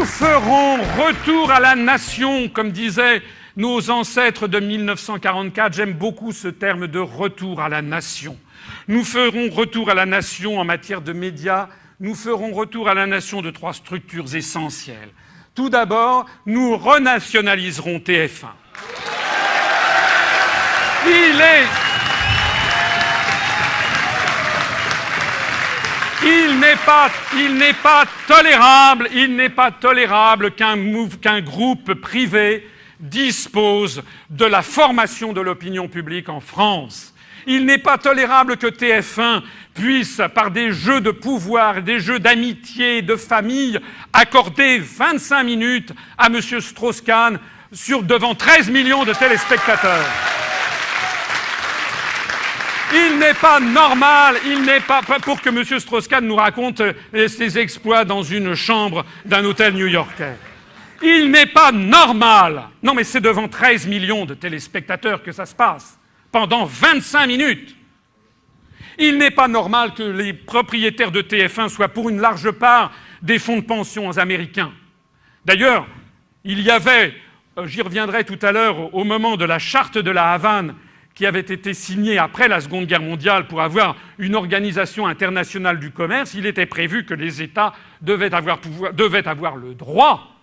ferons retour à la nation, comme disaient nos ancêtres de 1944. J'aime beaucoup ce terme de retour à la nation. Nous ferons retour à la nation en matière de médias. Nous ferons retour à la nation de 3 structures essentielles. Tout d'abord, nous renationaliserons TF1. Il n'est pas tolérable qu'un groupe privé dispose de la formation de l'opinion publique en France. Il n'est pas tolérable que TF1 puisse, par des jeux de pouvoir, des jeux d'amitié, de famille, accorder 25 minutes à M. Strauss-Kahn devant 13 millions de téléspectateurs. Il n'est pas normal, pour que M. Strauss-Kahn nous raconte ses exploits dans une chambre d'un hôtel new-yorkais. Il n'est pas normal, non mais c'est devant 13 millions de téléspectateurs que ça se passe, pendant 25 minutes. Il n'est pas normal que les propriétaires de TF1 soient pour une large part des fonds de pension américains. D'ailleurs, il y avait, j'y reviendrai tout à l'heure, au moment de la charte de la Havane, qui avait été signée après la Seconde Guerre mondiale pour avoir une organisation internationale du commerce, il était prévu que les États devaient avoir le droit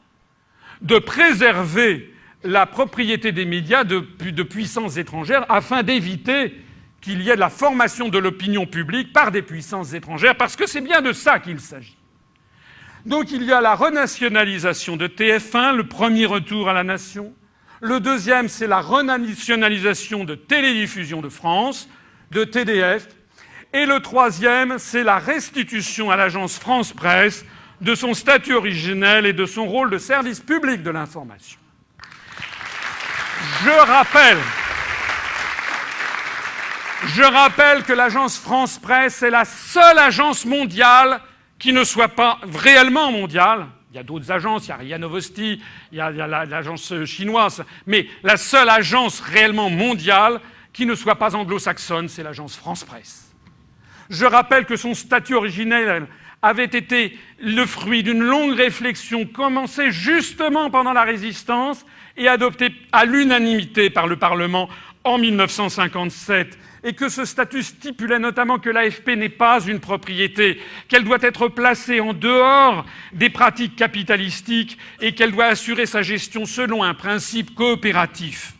de préserver la propriété des médias de puissances étrangères afin d'éviter qu'il y ait de la formation de l'opinion publique par des puissances étrangères, parce que c'est bien de ça qu'il s'agit. Donc il y a la renationalisation de TF1, le premier retour à la nation. Le deuxième, c'est la renationalisation de Télédiffusion de France, de TDF. Et le troisième, c'est la restitution à l'agence France Presse de son statut originel et de son rôle de service public de l'information. Je rappelle que l'agence France Presse est la seule agence mondiale qui ne soit pas réellement mondiale. Il y a d'autres agences, il y a RIA Novosti, il y a l'agence chinoise, mais la seule agence réellement mondiale qui ne soit pas anglo-saxonne, c'est l'agence France Presse. Je rappelle que son statut originel avait été le fruit d'une longue réflexion commencée justement pendant la Résistance et adoptée à l'unanimité par le Parlement en 1957, et que ce statut stipulait notamment que l'AFP n'est pas une propriété, qu'elle doit être placée en dehors des pratiques capitalistiques et qu'elle doit assurer sa gestion selon un principe coopératif.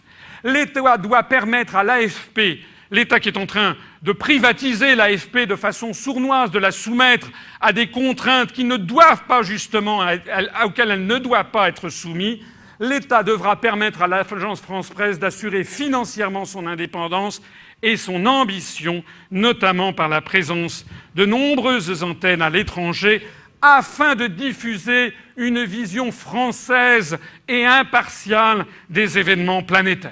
L'État doit permettre à l'AFP, l'État qui est en train de privatiser l'AFP de façon sournoise, de la soumettre à des contraintes qui ne doivent pas justement, auxquelles elle ne doit pas être soumise, l'État devra permettre à l'agence France Presse d'assurer financièrement son indépendance et son ambition, notamment par la présence de nombreuses antennes à l'étranger, afin de diffuser une vision française et impartiale des événements planétaires.